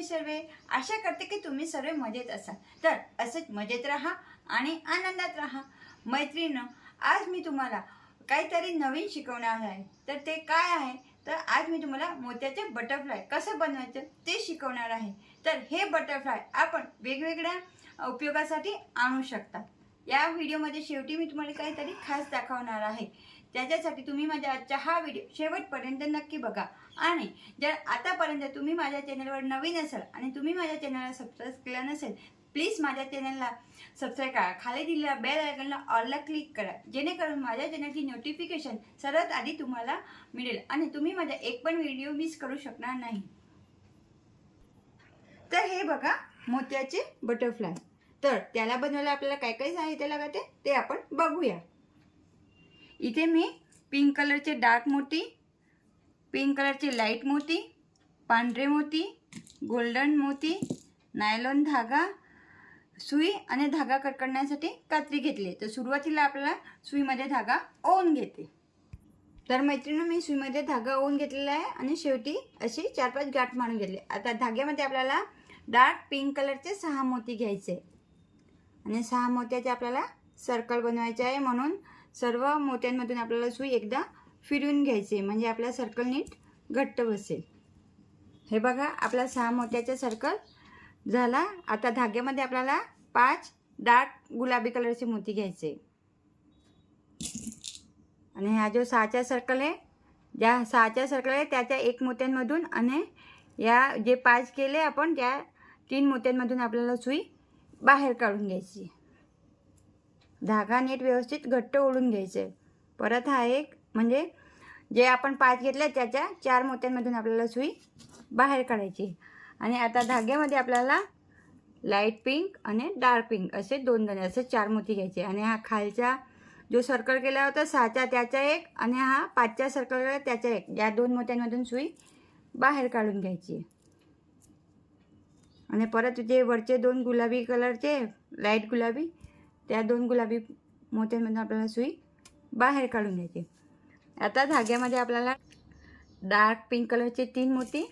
तुम्ही सर्व? आशा करते की तुम्ही सर्व मजेत असाल। तर असंच मजेत राहा आणि आनंदात राहा। मैत्रिणींनो, आज मी तुम्हाला काहीतरी नवीन शिकवणार आहे। तर ते काय आहे, तर आज मी तुम्हाला मोत्याचे बटरफ्लाय कसं बनवायचं ते शिकवणार आहे। तर हे बटरफ्लाय आपण वेगवेगळ्या उपयोगासाठी आणू शकता। या व्हिडिओमध्ये शेवटी मी तुम्हाला काहीतरी खास दाखवणार आहे। त्याच्यासाठी तुम्ही माझ्या आजचा हा व्हिडिओ शेवटपर्यंत नक्की बघा। आणि जर आतापर्यंत तुम्ही माझ्या चॅनलवर नवीन असाल आणि तुम्ही माझ्या चॅनलला सबस्क्राइब केलं नसेल, प्लीज माझ्या चॅनलला सबस्क्राइब करा। खाली दिलेल्या बेल आयकॉनला ऑलला क्लिक करा, जेणेकरून माझ्या चॅनलची नोटिफिकेशन सर्वात आधी तुम्हाला मिळेल आणि तुम्ही माझा एक पण व्हिडिओ मिस करू शकणार नाही। तर हे बघा मोत्याचे बटरफ्लाय। तर त्याला बनवायला आपल्याला काय काय साहित्य लागते ते आपण बघूया। इथे मी पिंक कलरचे डार्क मोती, पिंक कलरचे लाईट मोती, पांढरे मोती, गोल्डन मोती, नायलॉन धागा, सुई आणि धागा कट करण्यासाठी कात्री घेतली। तर सुरुवातीला आपल्याला सुईमध्ये धागा ओवून घेते। तर मैत्रिणी, मी सुईमध्ये धागा ओवून घेतलेला आहे आणि शेवटी अशी 4-5 गाठ मारून घेतले। आता धाग्यामध्ये आपल्याला डार्क पिंक कलरचे 6 मोती घ्यायचे आणि 6 मोत्याचे आपल्याला सर्कल बनवायचे आहे। म्हणून सर्व मोत्यांमधून आपल्याला सुई एकदा फिरवून घ्यायची, म्हणजे आपला सर्कल नीट घट्ट बसेल। हे बघा, आपला 6 मोत्याचा सर्कल झाला। आता धाग्यामध्ये आपल्याला 5 डार्क गुलाबी कलरचे मोती घ्यायचे आणि हा जो 6चा सर्कल आहे, ज्या 6चा सर्कल आहे त्याच्या 1 मोत्यांमधून आणि या जे 5 केले आपण त्या 3 मोत्यांमधून आपल्याला सुई बाहेर काढून घ्यायची। धागा नीट व्यवस्थित घट्ट ओढून घ्यायचे। परत हा एक, म्हणजे जे आपण 5 घेतले त्याच्या 4 मोत्यांमधून आपल्याला सुई बाहेर काढायची। आणि आता धाग्यामध्ये आपल्याला लाईट पिंक आणि डार्क पिंक असे 2 दाणे, असे 4 मोती घ्यायचे। आणि हा खालचा जो सर्कल केला होता 6चा त्याचा एक आणि हा 5चा सर्कल केला त्याचा एक, या 2 मोत्यांमधून सुई बाहेर काढून घ्यायची। आणि परत जे वरचे 2 गुलाबी कलरचे लाईट गुलाबी, त्या 2 गुलाबी मोत्यांमधून आपल्याला सुई बाहेर काढून घ्यायची। आता धाग्यामध्ये आपल्याला डार्क पिंक कलरचे 3 मोती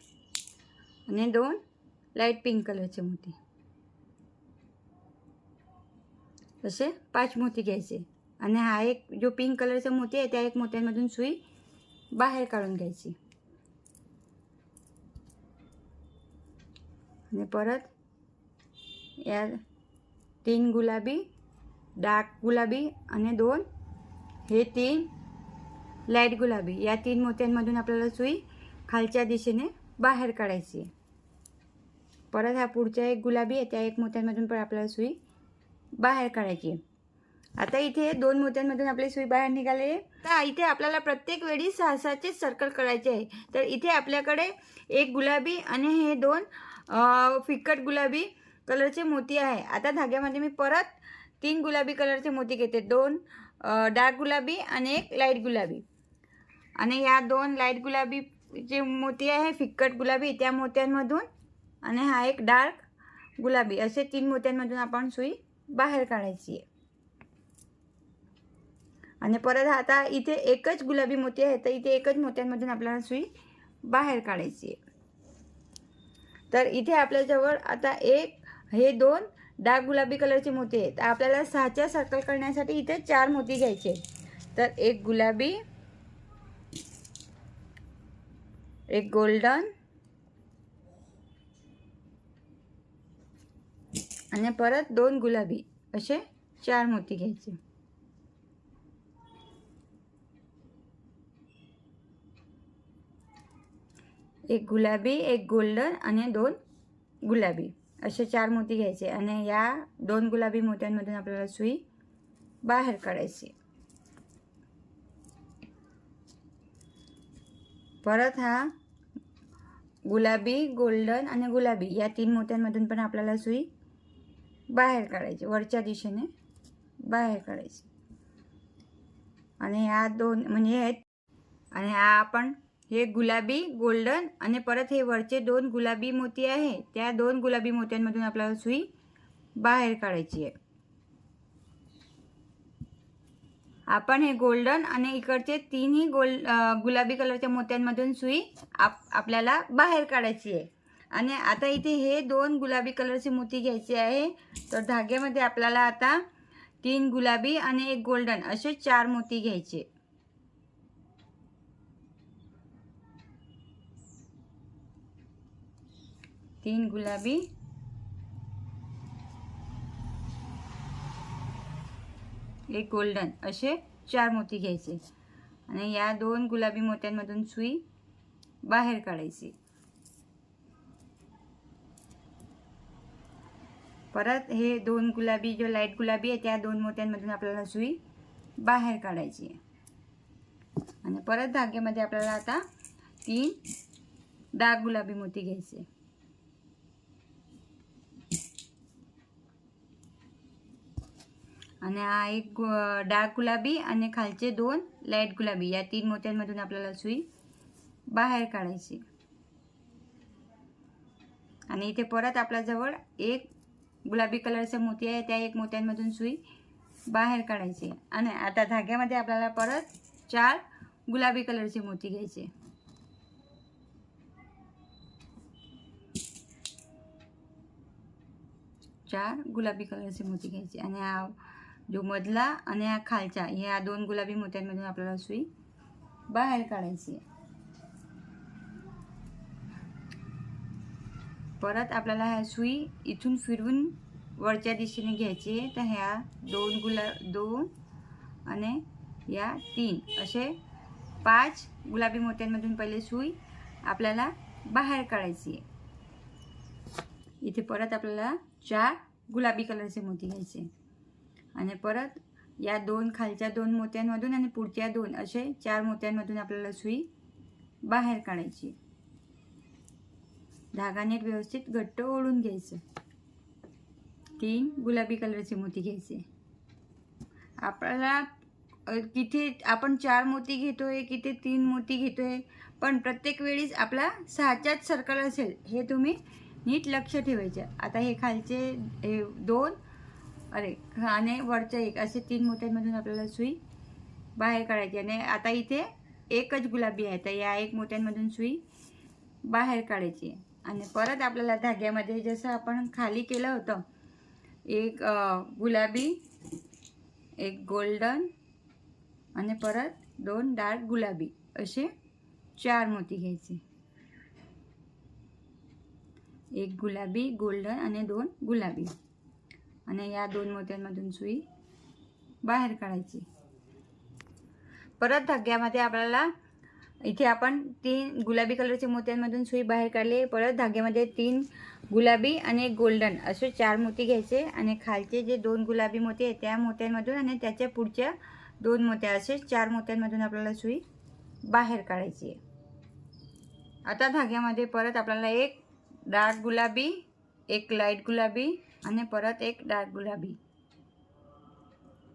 आणि 2 लाईट पिंक कलरचे मोती, असे 5 मोती घ्यायचे। आणि हा एक जो पिंक कलरचा मोती आहे त्या 1 मोत्यांमधून सुई बाहेर काढून घ्यायची। आणि परत या 3 गुलाबी, डार्क गुलाबी आणि 2 हे 3 लाईट गुलाबी, या 3 मोत्यांमधून आपल्याला सुई खालच्या दिशेने बाहेर काढायची। परत हा पुढचा एक गुलाबी आहे त्या 1 मोत्यांमधून पण आपल्याला सुई बाहेर काढायची। आता इथे 2 मोत्यांमधून आपली सुई बाहेर निघाली। तर इथे आपल्याला प्रत्येक वेळी 6-6चे सर्कल करायचे आहे। तर इथे आपल्याकडे 1 गुलाबी आणि हे 2 फिकट गुलाबी कलरचे मोती आहे। आता धाग्यामध्ये मी परत 3 गुलाबी कलरचे मोती घेते, 2 डार्क गुलाबी आणि 1 लाईट गुलाबी। आणि या 2 लाईट गुलाबी जे मोती आहे फिकट गुलाबी त्या मोत्यांमधून आणि हा एक डार्क गुलाबी, असे 3 मोत्यांमधून आपण सुई बाहेर काढायची आहे। आणि परत आता इथे एकच गुलाबी मोती आहे, तर इथे एकच मोत्यांमधून आपल्याला सुई बाहेर काढायची आहे। तर इथे आपल्याजवळ आता हे 2 डार्क गुलाबी कलरचे मोती आहेत। आपल्याला 6च्या सर्कल करण्यासाठी इथे 4 मोती घ्यायचे। तर 1 गुलाबी, 1 गोल्डन आणि परत 2 गुलाबी, असे 4 मोती घ्यायचे। एक गुलाबी, 1 गोल्डन आणि 2 गुलाबी, असे 4 मोती घ्यायचे। आणि या 2 गुलाबी मोत्यांमधून आपल्याला सुई बाहेर काढायची। परत हा गुलाबी, गोल्डन आणि गुलाबी, या 3 मोत्यांमधून पण आपल्याला सुई बाहेर काढायची, वरच्या दिशेने बाहेर काढायची। आणि ह्या 2 म्हणजे आहेत, आणि हा आपण हे गुलाबी, गोल्डन आणि परत हे वरचे 2 गुलाबी मोती आहे त्या 2 गुलाबी मोत्यांमधून आपल्याला सुई बाहेर काढायची आहे। आपण हे गोल्डन आणि इकडचे 3ही गुलाबी कलरच्या मोत्यांमधून सुई आपल्याला बाहेर काढायची आहे। आणि आता इथे हे 2 गुलाबी कलरचे मोती घ्यायचे आहे. तर धाग्यामध्ये आपल्याला आता 3 गुलाबी आणि 1 गोल्डन असे 4 मोती घ्यायचे. तीन गुलाबी, एक गोल्डन असे 4 मोती घ्यायचे आणि या 2 गुलाबी मोत्यांमधून सुई बाहेर काढायची. परत हे 2 गुलाबी जो लाईट गुलाबी आहे त्या 2 मोत्यांमधून आपल्याला सुई बाहेर काढायची आणि परत धाग्यामध्ये आपल्याला आता 3 डार्क गुलाबी मोती घ्यायचे. आणि हा एक डार्क गुलाबी आणि खालचे 2 लाईट गुलाबी या 3 मोत्यांमधून आपल्याला सुई बाहेर काढायची. आणि इथे परत आपल्याजवळ एक गुलाबी कलरचा मोती आहे त्या 1 मोत्यांमधून सुई बाहेर काढायची. आणि आता धाग्यामध्ये आपल्याला परत 4 गुलाबी कलरचे मोती घ्यायचे. चार गुलाबी कलरचे मोती घ्यायचे आणि हा जो मधला आणि हा खालचा ह्या 2 गुलाबी मोत्यांमधून आपल्याला सुई बाहेर काढायची. परत आपल्याला ह्या सुई इथून फिरवून वरच्या दिशेने घ्यायची. तर ह्या 2 आणि या 3 असे 5 गुलाबी मोत्यांमधून पहिले सुई आपल्याला बाहेर काढायची. इथे परत आपल्याला 4 गुलाबी कलरचे मोती घ्यायचे आणि परत या 2 खालच्या 2 मोत्यांमधून आणि पुढच्या 2 असे 4 मोत्यांमधून आपल्याला सुई बाहेर काढायची. धागा नीट व्यवस्थित घट्ट ओढून घ्यायचं. 3 गुलाबी कलरचे मोती घ्यायचे. आपल्याला किती आपण 4 मोती घेतोय किती 3 मोती घेतोय, पण प्रत्येक वेळीच आपला 6च्याच सर्कल असेल हे तुम्ही नीट लक्ष ठेवायचं. आता हे खालचे हे 2 आणि वरच्या 1 असे 3 मोत्यांमधून आपल्याला सुई बाहेर काढायची. आणि आता इथे एकच गुलाबी आहे तर या 1 मोत्यांमधून सुई बाहेर काढायची. आणि परत आपल्याला धाग्यामध्ये जसं आपण खाली केलं होतं एक गुलाबी, एक गोल्डन आणि परत 2 डार्क गुलाबी असे 4 मोती घ्यायचे. एक गुलाबी, गोल्डन आणि 2 गुलाबी आणि या 2 मोत्यांमधून सुई बाहेर काढायची. परत धाग्यामध्ये आपल्याला इथे आपण 3 गुलाबी कलरच्या मोत्यांमधून सुई बाहेर काढली. परत धाग्यामध्ये 3 गुलाबी आणि 1 गोल्डन असे 4 मोती घ्यायचे आणि खालचे जे 2 गुलाबी मोती आहेत त्या मोत्यांमधून आणि त्याच्या पुढच्या 2 मोत्या असे 4 मोत्यांमधून आपल्याला सुई बाहेर काढायची. आता धाग्यामध्ये परत आपल्याला एक डार्क गुलाबी, एक लाईट गुलाबी आणि परत एक डार्क गुलाबी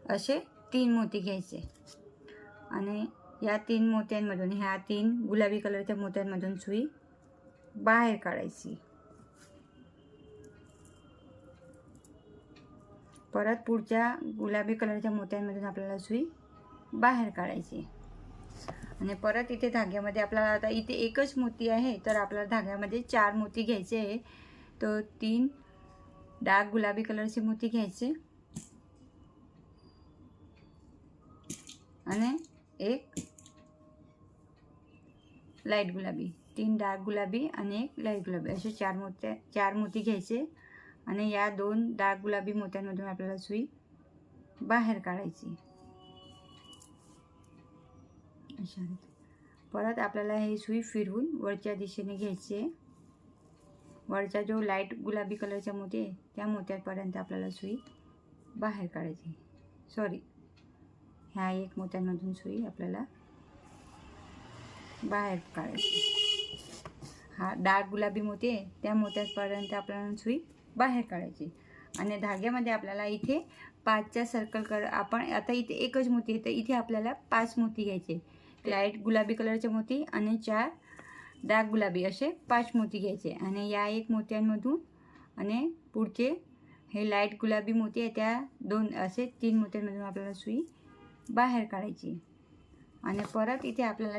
असे 3 मोती घ्यायचे आणि या 3 मोत्यांमधून ह्या 3 गुलाबी कलरच्या मोत्यांमधून सुई बाहेर काढायची. परत पुढच्या गुलाबी कलरच्या मोत्यांमधून आपल्याला सुई बाहेर काढायची. आणि परत इथे धाग्यामध्ये आपल्याला आता इथे एकच मोती आहे तर आपल्याला धाग्यामध्ये 4 मोती घ्यायचे आहे. तर 3 डार्क गुलाबी कलरचे मोती घ्यायचे आणि एक लाईट गुलाबी, 3 डार्क गुलाबी आणि एक लाईट गुलाबी असे 4 मोती घ्यायचे आणि या 2 डार्क गुलाबी मोत्यांमधून आपल्याला सुई बाहेर काढायची. अशा परत आपल्याला हे सुई फिरवून वरच्या दिशेने घ्यायचे. वरचा जो लाईट गुलाबी कलरचा मोती आहे त्या मोत्यापर्यंत आपल्याला सुई बाहेर काढायची. ह्या 1 मोत्यांमधून सुई आपल्याला बाहेर काढायची. हा डार्क गुलाबी मोती आहे त्या मोत्यापर्यंत आपल्याला सुई बाहेर काढायची. आणि धाग्यामध्ये आपल्याला इथे 5च्या सर्कल आपण आता इथे एकच मोती आहे तर इथे आपल्याला 5 मोती घ्यायचे. लाईट गुलाबी कलरचे मोती आणि 4 डार्क गुलाबी असे 5 मोती घ्यायचे आणि या 1 मोत्यांमधून आणि पुढचे हे लाईट गुलाबी मोती आहे त्या 2 असे 3 मोत्यांमधून आपल्याला सुई बाहेर काढायची. आणि परत इथे आपल्याला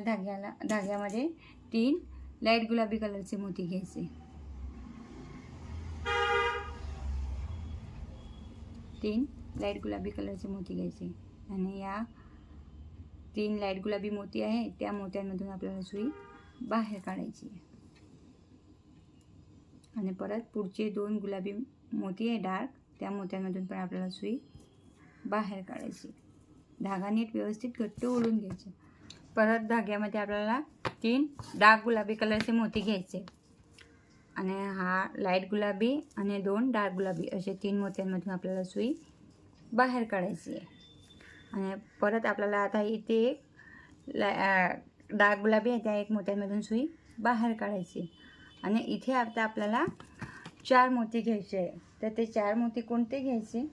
धाग्यामध्ये 3 लाईट गुलाबी कलरचे मोती घ्यायचे 3 लाईट गुलाबी कलरचे मोती घ्यायचे आणि या 3 लाईट गुलाबी मोती आहे त्या मोत्यांमधून आपल्याला सुई बाहेर काढायची आहे. आणि परत पुढचे 2 गुलाबी मोती आहे डार्क, त्या मोत्यांमधून पण आपल्याला सुई बाहेर काढायची. धागा नीट व्यवस्थित घट्ट ओढून घ्यायचे. परत धाग्यामध्ये आपल्याला 3 डार्क गुलाबी कलरचे मोती घ्यायचे आणि हा लाईट गुलाबी आणि 2 डार्क गुलाबी असे 3 मोत्यांमधून आपल्याला सुई बाहेर काढायची आहे. आणि परत आपल्याला आता इथे डार्क गुलाबी आहे त्या 1 मोत्यांमधून सुई बाहेर काढायची. आणि इथे आता आपल्याला 4 मोती घ्यायचे आहे. तर ते 4 मोती कोणते घ्यायचे?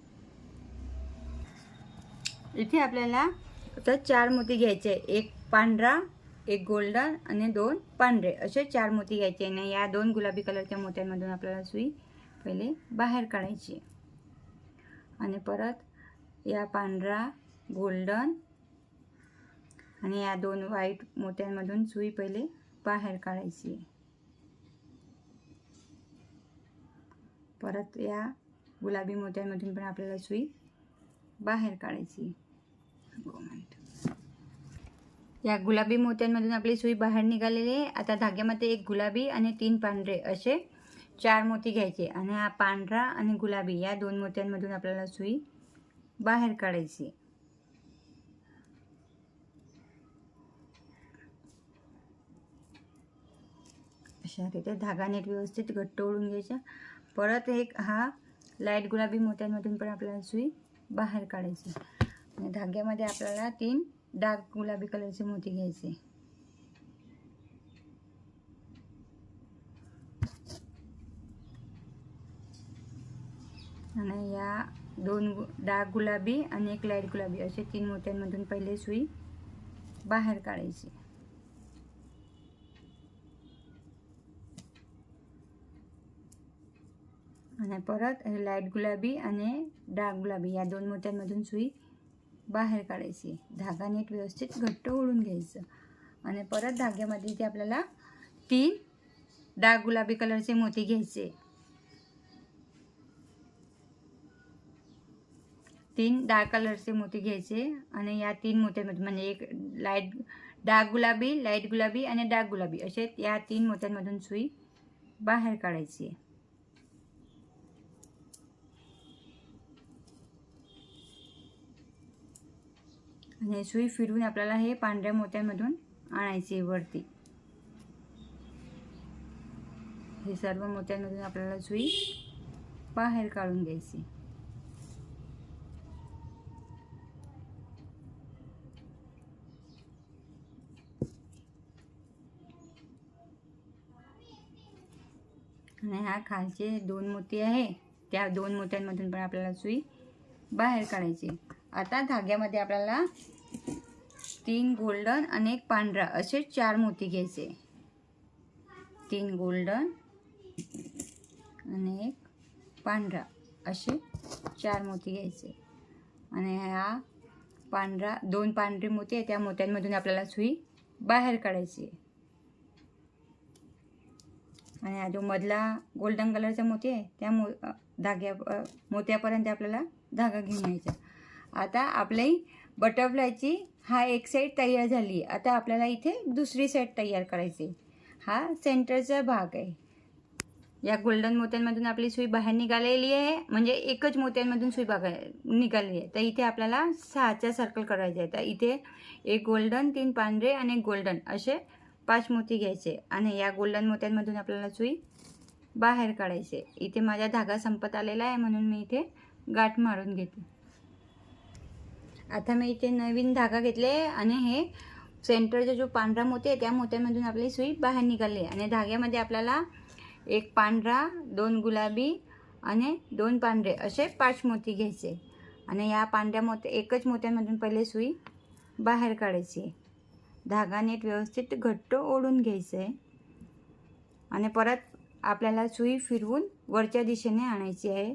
इथे आपल्याला आता 4 मोती घ्यायचे. 1 पांढरा, 1 गोल्डन आणि 2 पांढरे असे 4 मोती घ्यायचे. आणि या 2 गुलाबी कलरच्या मोत्यांमधून आपल्याला सुई पहिले बाहेर काढायची. आणि परत या पांढरा, गोल्डन आणि या 2 व्हाईट मोत्यांमधून सुई पहिले बाहेर काढायची. परत या गुलाबी मोत्यांमधून पण आपल्याला सुई बाहेर काढायची. या गुलाबी मोत्यांमधून आपली सुई बाहेर निघालेली आहे. आता धाग्यामध्ये 1 गुलाबी आणि 3 पांढरे असे 4 मोती घ्यायचे आणि हा पांढरा आणि गुलाबी या 2 मोत्यांमधून आपल्याला सुई बाहेर काढायची. अशा रीते धागा नीट व्यवस्थित घट्ट ओढून घ्यायचा. परत एक हा लाईट गुलाबी मोत्यांमधून पण आपल्याला सुई बाहेर काढायची. आणि धाग्यामध्ये आपल्याला 3 डार्क गुलाबी कलरचे मोती घ्यायचे आणि या 2 डार्क गुलाबी आणि 1 लाईट गुलाबी असे 3 मोत्यांमधून पहिले सुई बाहेर काढायची. आणि परत लाईट गुलाबी आणि डार्क गुलाबी या 2 मोत्यांमधून सुई बाहेर काढायची. धागा नीट व्यवस्थित घट्ट ओढून घ्यायचं. आणि परत धाग्यामध्ये इथे आपल्याला 3 डार्क गुलाबी कलरचे मोती घ्यायचे. 3 डार्क कलरचे मोती घ्यायचे आणि या 3 मोत्यांमध्ये म्हणजे 1 डार्क गुलाबी, लाईट गुलाबी आणि डार्क गुलाबी असे या 3 मोत्यांमधून सुई बाहेर काढायची. आणि सुई फिरवून आपल्याला हे पांढऱ्या मोत्यांमधून आणायचे वरती. हे सर्व मोत्यांमधून आपल्याला सुई बाहेर काढून घ्यायची. आणि हा खालचे 2 मोती आहे त्या 2 मोत्यांमधून पण आपल्याला सुई बाहेर काढायची. आता धाग्यामध्ये आपल्याला 3 गोल्डन आणि 1 पांढरा असे 4 मोती घ्यायचे. 3 गोल्डन आणि 1 पांढरा असे 4 मोती घ्यायचे. आणि हा पांढरा 2 पांढरे मोती आहे त्या मोत्यांमधून आपल्याला सुई बाहेर काढायची. आणि हा जो मधला गोल्डन कलरचा मोती आहे त्या मोत्यापर्यंत आपल्याला धागा घेऊन यायचा. आता आपली बटरफ्लायची हा एक साईड तयार झाली. आता आपल्याला इथे दुसरी साईड तयार करायची. हा सेंटरचा भाग आहे. या गोल्डन मोत्यांमधून आपली सुई बाहेर निघालेली आहे म्हणजे एकच मोत्यांमधून सुई निघालेली आहे. तर इथे आपल्याला 6चा सर्कल करायचा आहे. तर इथे 1 गोल्डन, 3 पांढरे आणि 1 गोल्डन असे 5 मोती घ्यायचे आणि या गोल्डन मोत्यांमधून आपल्याला सुई बाहेर काढायचे. इथे माझा धागा संपत आलेला आहे म्हणून मी इथे गाठ मारून घेते. आता मी इथे नवीन धागा घेतले आणि हे सेंटरचा जो पांढरा मोती आहे त्या मोत्यांमधून आपली सुई बाहेर निघाली आहे. आणि धाग्यामध्ये आपल्याला 1 पांढरा, 2 गुलाबी आणि 2 पांढरे असे 5 मोती घ्यायचे. आणि या पांढऱ्या एकच मोत्यांमधून पहिले सुई बाहेर काढायची. धागा नीट व्यवस्थित घट्ट ओढून घ्यायचं आहे. आणि परत आपल्याला सुई फिरवून वरच्या दिशेने आणायची आहे.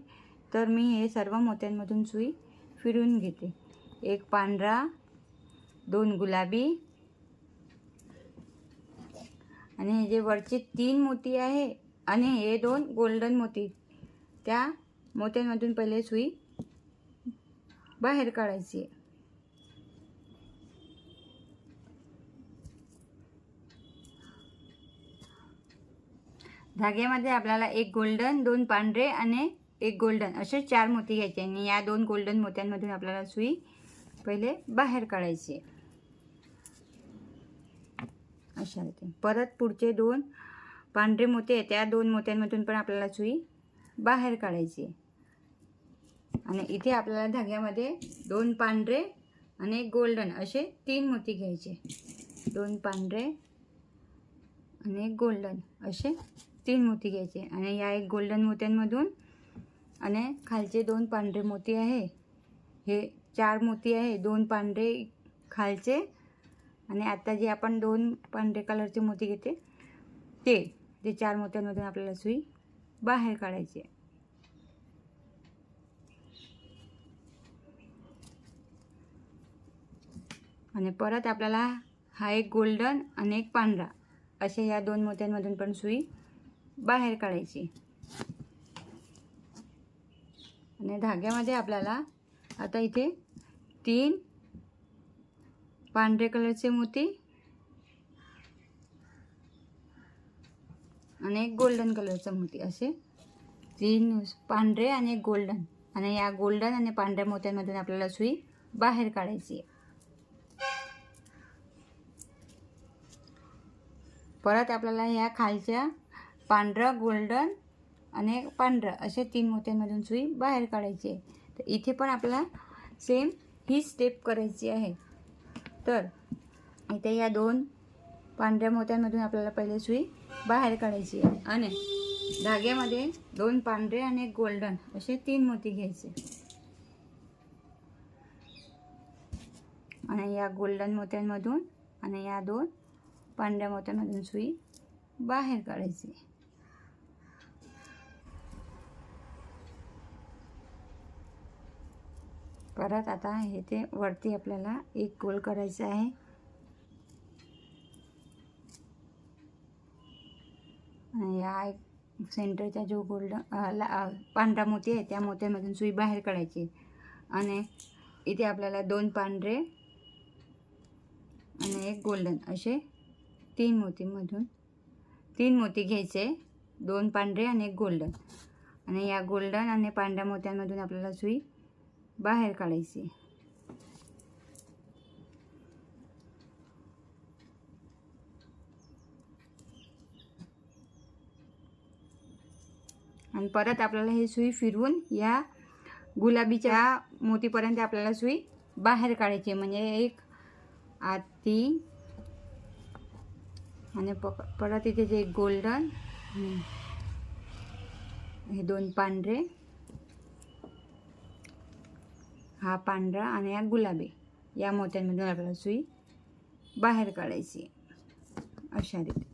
तर मी हे सर्व मोत्यांमधून सुई फिरवून घेते. 1 पांढरा, 2 गुलाबी आणि हे जे वरचे 3 मोती आहे आणि हे 2 गोल्डन मोती त्या मोत्यांमधून पहिले सुई बाहेर काढायची आहे. धाग्यामध्ये आपल्याला एक गोल्डन, 2 पांढरे आणि एक गोल्डन असे 4 मोती घ्यायचे आणि या 2 गोल्डन मोत्यांमधून आपल्याला सुई पहिले बाहेर काढायची आहे. अशा रीतीने परत पुढचे 2 पांढरे मोती आहेत त्या 2 मोत्यांमधून पण आपल्याला सुई बाहेर काढायची आहे. आणि इथे आपल्याला धाग्यामध्ये 2 पांढरे आणि एक गोल्डन असे 3 मोती घ्यायचे. 2 पांढरे आणि एक गोल्डन असे 3 मोती घ्यायचे आणि या एक गोल्डन मोत्यांमधून आणि खालचे 2 पांढरे मोती आहे, हे 4 मोती आहे. 2 पांढरे खालचे आणि आता जे आपण 2 पांढरे कलरचे मोती घेते ते 4 मोत्यांमधून आपल्याला सुई बाहेर काढायची आहे. आणि परत आपल्याला हा एक गोल्डन आणि एक पांढरा असे या 2 मोत्यांमधून पण सुई बाहेर काढायची. आणि धाग्यामध्ये आपल्याला आता इथे 3 पांढरे कलरचे मोती आणि एक गोल्डन कलरचा मोती असे 3 पांढरे आणि एक गोल्डन आणि या गोल्डन आणि पांढऱ्या मोत्यांमधून आपल्याला सुई बाहेर काढायची. परत आपल्याला ह्या खालच्या पांढरा, गोल्डन आणि पांढरं असे 3 मोत्यांमधून सुई बाहेर काढायची आहे. तर इथे पण आपल्याला सेम ही स्टेप करायची आहे. तर इथे या 2 पांढऱ्या मोत्यांमधून आपल्याला पहिले सुई बाहेर काढायची आहे आणि धाग्यामध्ये 2 पांढरे आणि एक गोल्डन असे 3 मोती घ्यायचे आणि या गोल्डन मोत्यांमधून आणि या 2 पांढऱ्या मोत्यांमधून सुई बाहेर काढायची. परत आता हे ते वरती आपल्याला एक गोल करायचं आहे आणि या एक सेंटरचा जो गोल्डन पांढरा मोती आहे त्या मोत्यामधून सुई बाहेर काढायची आणि इथे आपल्याला 2 पांढरे आणि एक गोल्डन असे 3 मोती घ्यायचे. 2 पांढरे आणि एक गोल्डन आणि या गोल्डन आणि पांढऱ्या मोत्यांमधून आपल्याला सुई बाहेर काढायची. आणि परत आपल्याला हे सुई फिरवून या गुलाबीच्या मोतीपर्यंत आपल्याला सुई बाहेर काढायची. म्हणजे एक आती आणि परत इथे जे गोल्डन, हे 2 पांढरे, हा पांढरा आणि हा गुलाबी या मोत्यांमधून आपल्याला सुई बाहेर काढायची. अशा रीती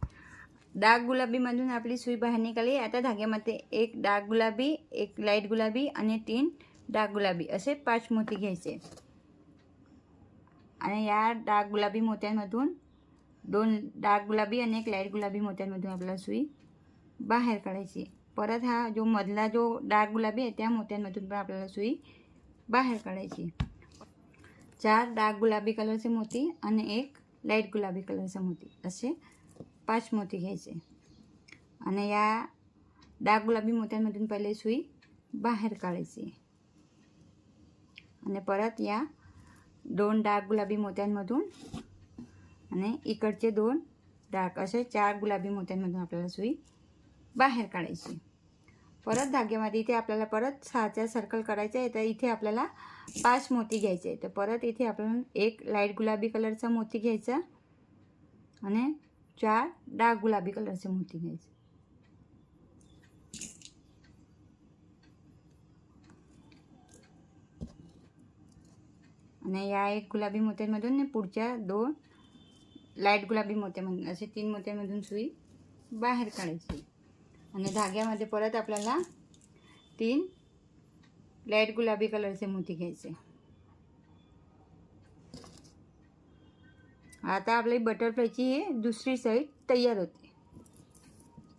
डार्क गुलाबीमधून आपली सुई बाहेर निघाली. आता धाग्यामध्ये एक डार्क गुलाबी, एक लाईट गुलाबी आणि 3 डार्क गुलाबी असे 5 मोती घ्यायचे आणि या डार्क गुलाबी मोत्यांमधून 2 डार्क गुलाबी आणि एक लाईट गुलाबी मोत्यांमधून आपल्याला सुई बाहेर काढायची. परत हा जो मधला जो डार्क गुलाबी आहे त्या मोत्यांमधून पण आपल्याला सुई बाहेर काढायची. 4 डार्क गुलाबी कलरचे मोती आणि एक लाईट गुलाबी कलरचा मोती असे 5 मोती घ्यायचे आणि या डार्क गुलाबी मोत्यांमधून पहिले सुई बाहेर काढायची आणि परत या 2 डार्क गुलाबी मोत्यांमधून आणि इकडचे 2 डार्क असे 4 गुलाबी मोत्यांमधून आपल्याला सुई बाहेर काढायची. परत धाग्यामध्ये इथे आपल्याला परत 6चा सर्कल करायचा आहे. तर इथे आपल्याला 5 मोती घ्यायचे आहे. तर परत इथे आपण एक लाईट गुलाबी कलरचा मोती घ्यायचा आणि 4 डार्क गुलाबी कलरचे मोती घ्यायचे आणि या एक गुलाबी मोत्यांमधून पुढच्या 2 लाईट गुलाबी मोत्यामधून असे 3 मोत्यांमधून सुई बाहेर काढायची. आणि धाग्यामध्ये परत आपल्याला 3 लाईट गुलाबी कलरचे मोती घ्यायचे. आता आपली बटरफ्लायची ही दुसरी साईड तयार होते.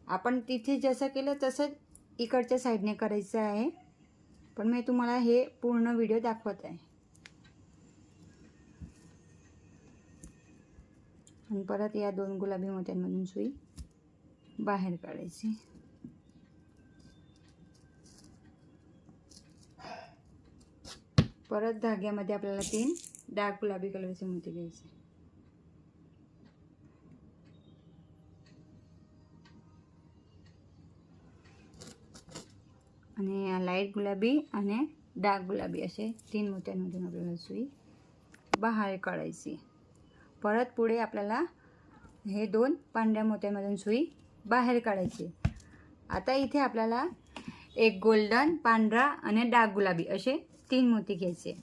आपण तिथे जसं केलं तसंच इकडच्या साईडने करायचं आहे, पण मी तुम्हाला हे पूर्ण व्हिडिओ दाखवत आहे. आणि परत या 2 गुलाबी मोत्यांमधून सुई बाहेर काढायची. परत धाग्यामध्ये आपल्याला 3 डार्क गुलाबी कलरचे मोती घ्यायचे. आणि लाईट गुलाबी आणि डार्क गुलाबी असे 3 मोत्यांमधून आपल्याला सुई बाहेर काढायची. परत पुढे आपल्याला हे 2 पांढऱ्या मोत्यांमधून सुई बाहेर काढायची. आता इथे आपल्याला एक गोल्डन, पांढरा आणि डार्क गुलाबी असे 3 मोती घ्यायचे.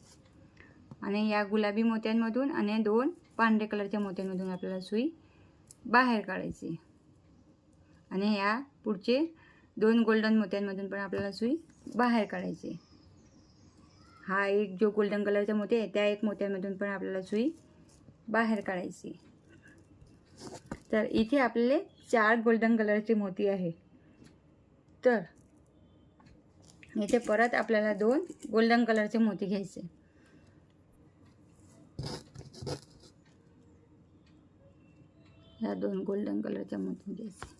आणि या गुलाबी मोत्यांमधून आणि 2 पांढऱ्या कलरच्या मोत्यांमधून आपल्याला सुई बाहेर काढायची. आणि या पुढचे 2 गोल्डन मोत्यांमधून पण आपल्याला सुई बाहेर काढायची. हा एक जो गोल्डन कलरचा मोती आहे त्या एक मोत्यांमधून पण आपल्याला सुई बाहेर काढायची. तर इथे आपले 4 गोल्डन कलरचे मोती आहे. तर इथे परत आपल्याला 2 गोल्डन कलरचे मोती घ्यायचे. या 2 गोल्डन कलरच्या मोती घ्यायचे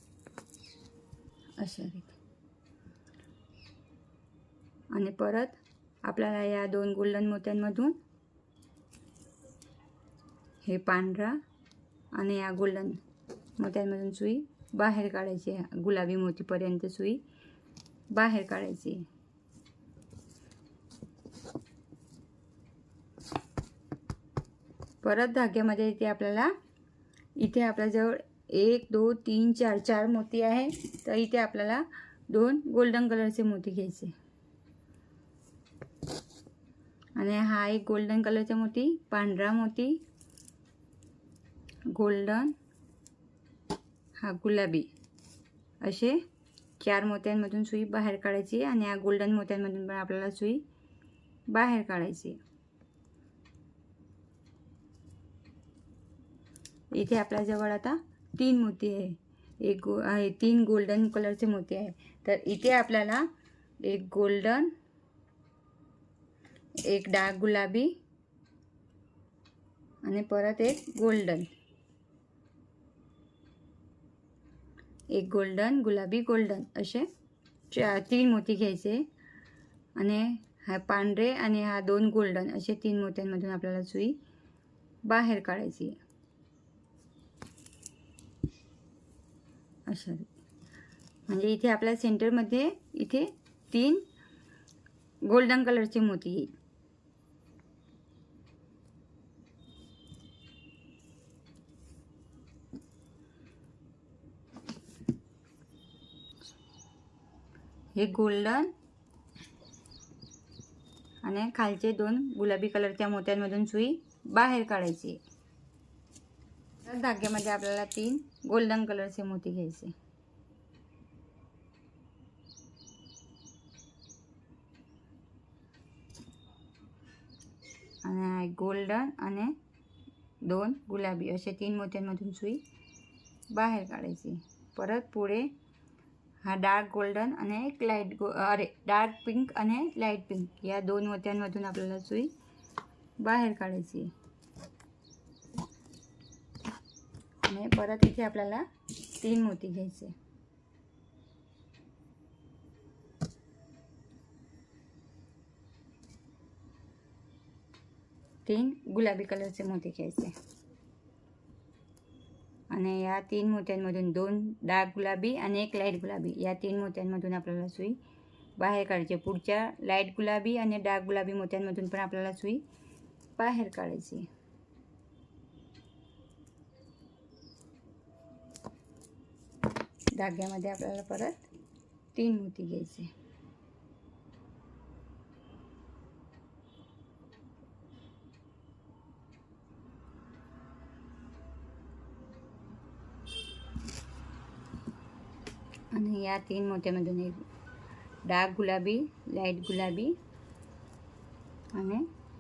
अशा रीती. आणि परत आपल्याला या 2 गोल्डन मोत्यांमधून हे पांढरा आणि या गोल्डन मोत्यांमधून सुई बाहेर काढायची. गुलाबी मोतीपर्यंत सुई बाहेर काढायची. परत धाग्यामध्ये इथे आपल्याजवळ 1 2 3 4 4 मोती आहे. तर इथे आपल्याला 2 गोल्डन कलरचे मोती घ्यायचे. आणि हा एक गोल्डन कलरचा मोती, पांढरा मोती, गोल्डन, हा गुलाबी असे 4 मोत्यांमधून सुई बाहेर काढायची. आणि या गोल्डन मोत्यांमधून पण आपल्याला सुई बाहेर काढायची. इथे आपल्याजवळ आता 3 मोती आहे. 3 गोल्डन कलरचे मोती आहे. तर इथे आपल्याला एक गोल्डन, एक डार्क गुलाबी आणि परत एक गोल्डन, एक गोल्डन, गुलाबी, गोल्डन असे 3 मोती घ्यायचे. आणि हा पांढरे आणि हा 2 गोल्डन असे 3 मोत्यांमधून आपल्याला सुई बाहेर काढायची अशा. म्हणजे इथे आपल्या सेंटरमध्ये इथे 3 गोल्डन कलरचे मोती येईल. हे गोल्डन आणि खालचे 2 गुलाबी कलरच्या मोत्यांमधून सुई बाहेर काढायची. तर धाग्यामध्ये आपल्याला 3 गोल्डन कलरचे मोती घ्यायचे. आणि गोल्डन आणि 2 गुलाबी असे 3 मोत्यांमधून सुई बाहेर काढायची. परत पुढे हा डार्क गोल्डन आणि एक डार्क पिंक आणि लाईट पिंक या 2 मोत्यांमधून आपल्याला सुई बाहेर काढायची. आणि परत इथे आपल्याला 3 मोती घ्यायचे. तीन गुलाबी कलरचे मोती घ्यायचे. आणि या 3 मोत्यांमधून 2 डार्क गुलाबी आणि एक लाईट गुलाबी या 3 मोत्यांमधून आपल्याला सुई बाहेर काढायची. पुढच्या लाईट गुलाबी आणि डार्क गुलाबी मोत्यांमधून पण आपल्याला सुई बाहेर काढायची. धाग्यामध्ये आपल्याला परत 3 मोती घ्यायचे. आणि या 3 मोत्यामधून एक डार्क गुलाबी, लाईट गुलाबी आणि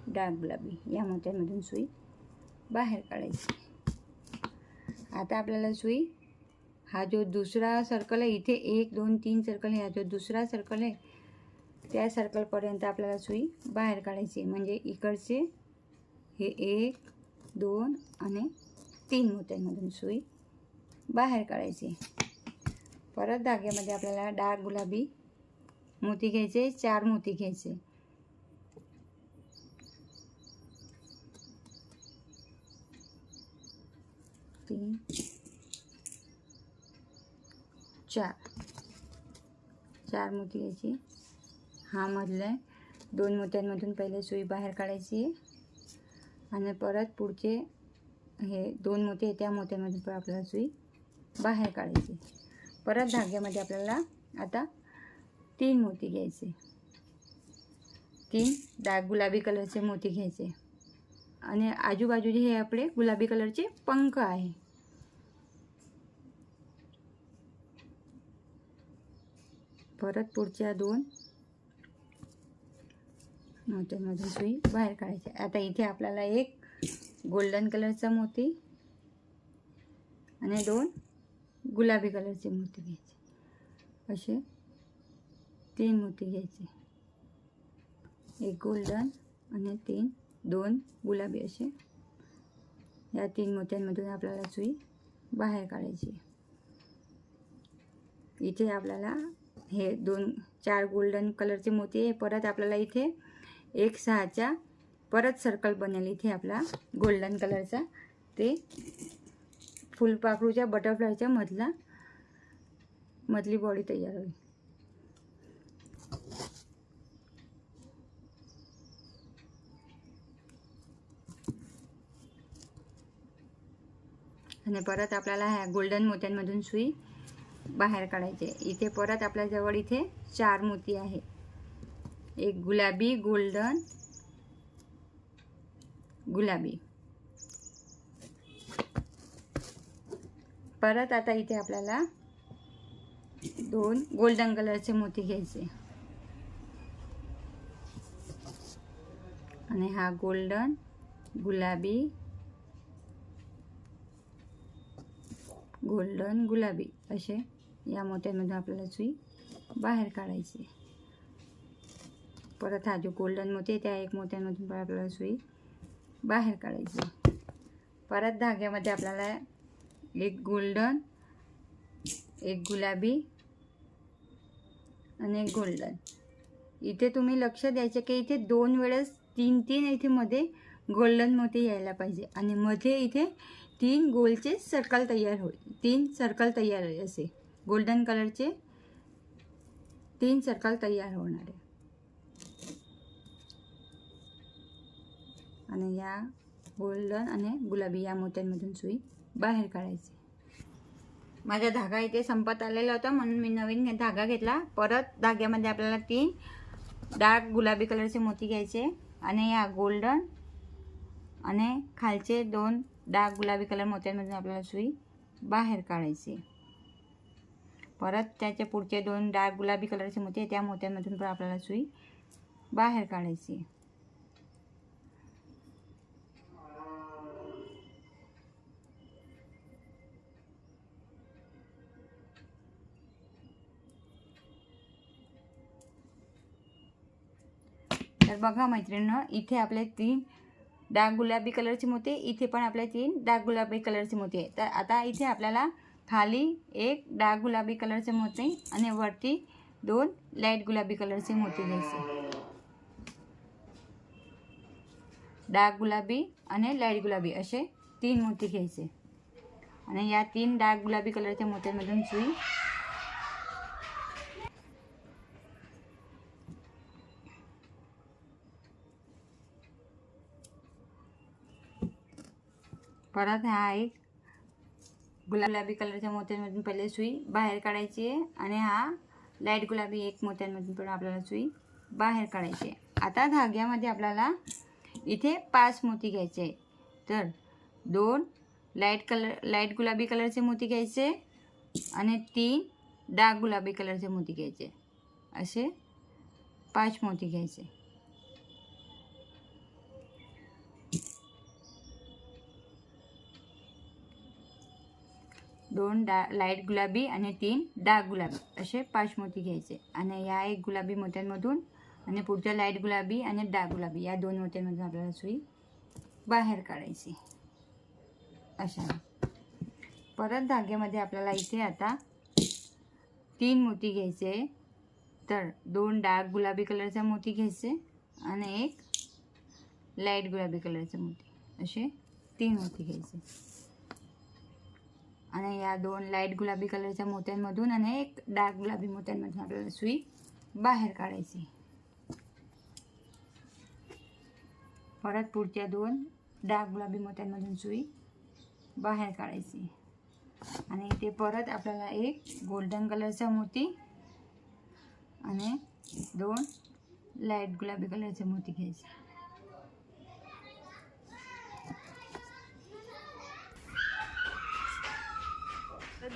डार्क गुलाबी या मोत्यांमधून सुई बाहेर काढायची. आता आपल्याला सुई हा जो दुसरा सर्कल आहे इथे 1 2 3 सर्कल आहे. हा जो दुसरा सर्कल आहे त्या सर्कलपर्यंत आपल्याला सुई बाहेर काढायची. म्हणजे इकडचे हे 1 2 आणि 3 मोत्यांमधून सुई बाहेर काढायची. परत धाग्यामध्ये आपल्याला डार्क गुलाबी मोती घ्यायचे, 4 मोती घ्यायचे. तीन, 4 मोती घ्यायची. हा मधले 2 मोत्यांमधून पहिले सुई बाहेर काढायची आणि परत पुढचे हे 2 मोती त्या मोत्यांमधून पण आपल्याला सुई बाहेर काढायची. परत धाग्यामध्ये आपल्याला आता 3 मोती घ्यायचे. 3 डार्क गुलाबी कलरचे मोती घ्यायचे आणि आजूबाजूचे हे आपले गुलाबी कलरचे पंख आहे. परत पुढच्या 2 मोत्यांमधून सुई बाहेर काढायची. आता इथे आपल्याला एक गोल्डन कलरचा मोती आणि 2 गुलाबी कलरचे मोती घ्यायचे. असे 3 मोती घ्यायचे. एक गोल्डन आणि 2 गुलाबी. असे या 3 मोत्यांमधून आपल्याला सुई बाहेर काढायची. इथे आपल्याला हे 4 गोल्डन कलरचे मोती आहे. परत आपल्याला इथे एक 6चा परत सर्कल बनेल. इथे आपला गोल्डन कलरचा ते फुलपाखरूच्या बटरफ्लायच्या मधली बॉडी तयार होईल. आणि परत आपल्याला ह्या गोल्डन मोत्यांमधून सुई बाहेर काढायचे. इथे परत आपल्याजवळ इथे 4 मोती आहे. एक गुलाबी, गोल्डन, गुलाबी. परत आता इथे आपल्याला 2 गोल्डन कलरचे मोती घ्यायचे आणि हा गोल्डन, गुलाबी, गोल्डन, गुलाबी असे या मोत्यांमधून आपल्याला सुई बाहेर काढायची. परत हा जो गोल्डन मोती त्या एक मोत्यांमधून पण आपल्याला सुई बाहेर काढायची. परत धाग्यामध्ये आपल्याला एक गोल्डन, एक गुलाबी आणि एक गोल्डन. इथे तुम्ही लक्ष द्यायचे की इथे 2 वेळेस 3 इथे मध्ये गोल्डन मोती यायला पाहिजे आणि मध्ये इथे 3 गोलचे सर्कल तयार होईल. 3 सर्कल तयार होईल. असे गोल्डन कलरचे 3 सर्कल तयार होणार आहे. आणि या गोल्डन आणि गुलाबी या मोत्यांमधून सुई बाहेर काढायची. माझा धागा इथे संपत आलेला होता म्हणून मी नवीन धागा घेतला. परत धाग्यामध्ये आपल्याला 3 डार्क गुलाबी कलरचे मोती घ्यायचे आणि या गोल्डन आणि खालचे 2 डार्क गुलाबी कलर मोत्यांमधून आपल्याला सुई बाहेर काढायची. परत त्याच्या पुढचे 2 डार्क गुलाबी कलरचे मोती त्या मोत्यांमधून पण आपल्याला सुई बाहेर काढायची. तर बघा मैत्रिणींनो, इथे आपले 3 डार्क गुलाबी कलरचे मोती, इथे पण आपले 3 डार्क गुलाबी कलरचे मोती आहे. तर आता इथे आपल्याला खाली एक डार्क गुलाबी कलरचे मोती आणि वरती 2 लाईट गुलाबी कलरचे मोती घ्यायचे. डार्क गुलाबी आणि लाईट गुलाबी असे 3 मोती घ्यायचे आणि या 3 डार्क गुलाबी कलरच्या मोत्यांमधून सुई परत हा एक गुलाबी कलरच्या मोत्यांमधून पहिले सुई बाहेर काढायची आहे आणि हा लाईट गुलाबी एक मोत्यांमधून पण आपल्याला सुई बाहेर काढायची आहे. आता धाग्यामध्ये आपल्याला इथे 5 मोती घ्यायचे आहेत. तर 2 लाईट गुलाबी कलरचे मोती घ्यायचे आणि 3 डार्क गुलाबी कलरचे मोती घ्यायचे. असे 5 मोती घ्यायचे. 2 लाईट गुलाबी आणि 3 डार्क गुलाबी असे 5 मोती घ्यायचे आणि या एक गुलाबी मोत्यांमधून आणि पुढच्या लाईट गुलाबी आणि डार्क गुलाबी या 2 मोत्यांमधून आपल्याला सुई बाहेर काढायची. अशा. परत धाग्यामध्ये आपल्याला इथे आता 3 मोती घ्यायचे. तर 2 डार्क गुलाबी कलरचा मोती घ्यायचे आणि एक लाईट गुलाबी कलरचा मोती, असे 3 मोती घ्यायचे. आणि या 2 लाईट गुलाबी कलरच्या मोत्यांमधून आणि एक डार्क गुलाबी मोत्यांमधून आपल्याला सुई बाहेर काढायची. परत पुढच्या 2 डार्क गुलाबी मोत्यांमधून सुई बाहेर काढायची. आणि इथे परत आपल्याला एक गोल्डन कलरचा मोती आणि 2 लाईट गुलाबी कलरचे मोती घ्यायचे.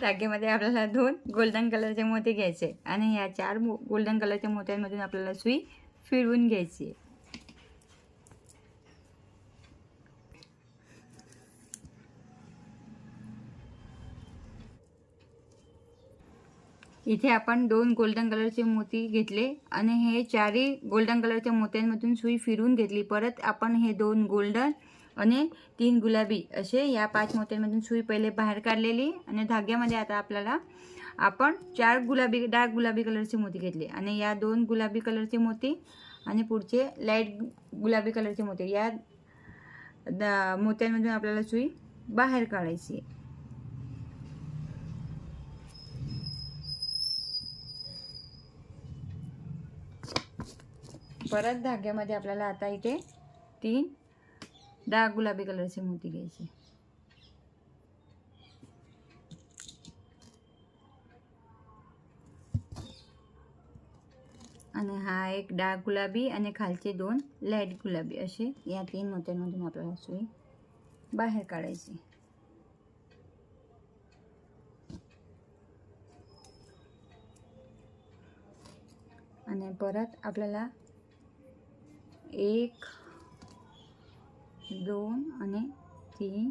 धाग्यामध्ये आपल्याला 2 गोल्डन कलरचे मोती घ्यायचे आणि या 4 गोल्डन कलरच्या मोत्यांमधून आपल्याला सुई फिरवून घ्यायची. इथे आपण 2 गोल्डन कलरचे मोती घेतले आणि हे 4ही गोल्डन कलरच्या मोत्यांमधून सुई फिरवून घेतली. परत आपण हे 2 गोल्डन आणि 3 गुलाबी असे या 5 मोत्यांमधून सुई पहिले बाहेर काढलेली. आणि धाग्यामध्ये आता आपल्याला आपण 4 गुलाबी डार्क गुलाबी कलरचे मोती घेतले आणि या 2 गुलाबी कलरचे मोती आणि पुढचे लाईट गुलाबी कलरचे मोती, या मोत्यांमधून आपल्याला सुई बाहेर काढायची. परत धाग्यामध्ये आपल्याला आता इथे 3 डार्क गुलाबी कलरचे मोती घ्यायचे. आणि हा एक डार्क गुलाबी आणि खालचे 2 लाईट गुलाबी असे या 3 मोत्यांमधून आपल्याला सुई बाहेर काढायची. आणि परत आपल्याला 1 2 आणि 3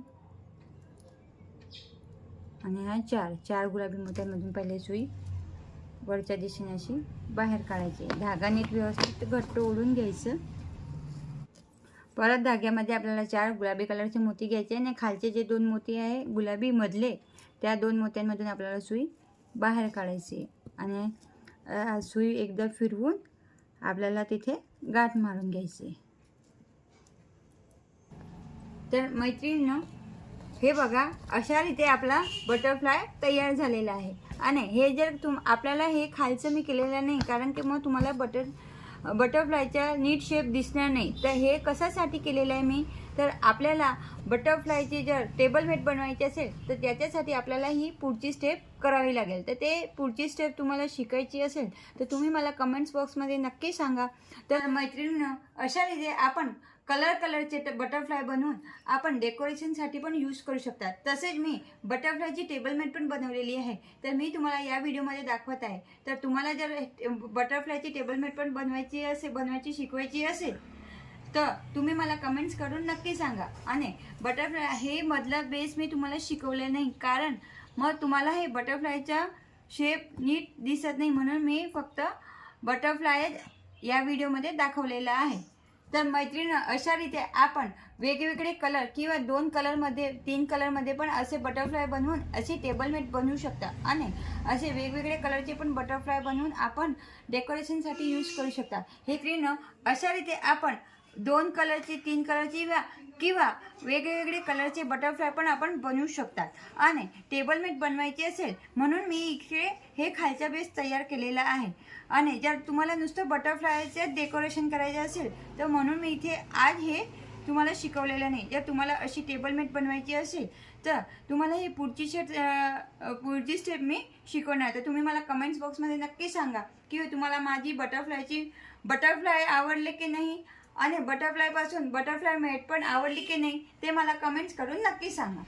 आणि हा 4 गुलाबी मोत्यांमधून पहिले सुई वरच्या दिशेने अशी बाहेर काढायची. धागा नीट व्यवस्थित घट्ट ओढून घ्यायचं. परत धाग्यामध्ये आपल्याला 4 गुलाबी कलरचे मोती घ्यायचे आणि खालचे जे 2 मोती आहे गुलाबी मधले, त्या 2 मोत्यांमधून आपल्याला सुई बाहेर काढायची. आणि सुई एकदा फिरवून आपल्याला तिथे गाठ मारून घ्यायची. तर मैत्रिणींनो, हे बघा, अशा रीते आपला बटरफ्लाय तयार झालेला आहे. आणि हे जर आपल्याला हे खालचं मी केलेलं नाही, कारण की मग तुम्हाला बटरफ्लायचा नीट शेप दिसणार नाही. तर हे कशासाठी केलेलं आहे मी, तर आपल्याला बटरफ्लायची जर टेबल मॅट बनवायची असेल तर त्याच्यासाठी आपल्याला ही पुढची स्टेप करावी लागेल. तर ते पुढची स्टेप तुम्हाला शिकायची असेल तर तुम्ही मला कमेंट्स बॉक्समध्ये नक्की सांगा. तर मैत्रिणींनो, अशा रीते आपण कलरचे बटरफ्लाय बनवून आपण डेकोरेशनसाठी पण यूज करू शकतात. तसेच मी बटरफ्लायची टेबल मॅट पण बनवलेली आहे, तर मी तुम्हाला या व्हिडिओमध्ये दाखवत आहे. तर तुम्हाला जर बटरफ्लायची टेबल मॅट पण बनवायची शिकवायची असेल तर तुम्ही मला कमेंट्स करून नक्की सांगा. आणि बटरफ्लाय हे मधला बेस मी तुम्हाला शिकवले नाही, कारण मग तुम्हाला हे बटरफ्लायचा शेप नीट दिसत नाही, म्हणून मी फक्त बटरफ्लाय या व्हिडिओमध्ये दाखवलेला आहे. तर मैत्रिणी, अशा रीते आपण वेगवेगळे कलर किंवा 2 कलरमध्ये 3 कलरमध्ये पण असे बटरफ्लाय बनवून असे टेबल मॅट बनवू शकता. आणि असे वेगवेगळे कलरचे पण बटरफ्लाय बनवून आपण डेकोरेशनसाठी यूज करू शकता. हे क्रीन अशा रीते आपण 2 कलरची 3 कलरची किंवा वेगवेगळे कलरचे बटरफ्लाय पण आपण बनवू शकतात. आणि टेबल मॅट बनवायची असेल म्हणून मी इथे हे खालचा बेस तयार केलेला आहे. आणि जर तुम्हाला नुसतं बटरफ्लायचं डेकोरेशन करायचं असेल तर म्हणून मी इथे आज हे तुम्हाला शिकवलेलं नाही. जर तुम्हाला अशी टेबल मॅट बनवायची असेल तर तुम्हाला ही पुढची स्टेप मी शिकवणार. तर तुम्ही मला कमेंट्स बॉक्समध्ये नक्की सांगा की तुम्हाला माझी बटरफ्लाय आवडले की नाही, आणि बटरफ्लाय मॅट पण आवडली की नाही ते मला कमेंट्स करून नक्की सांगा.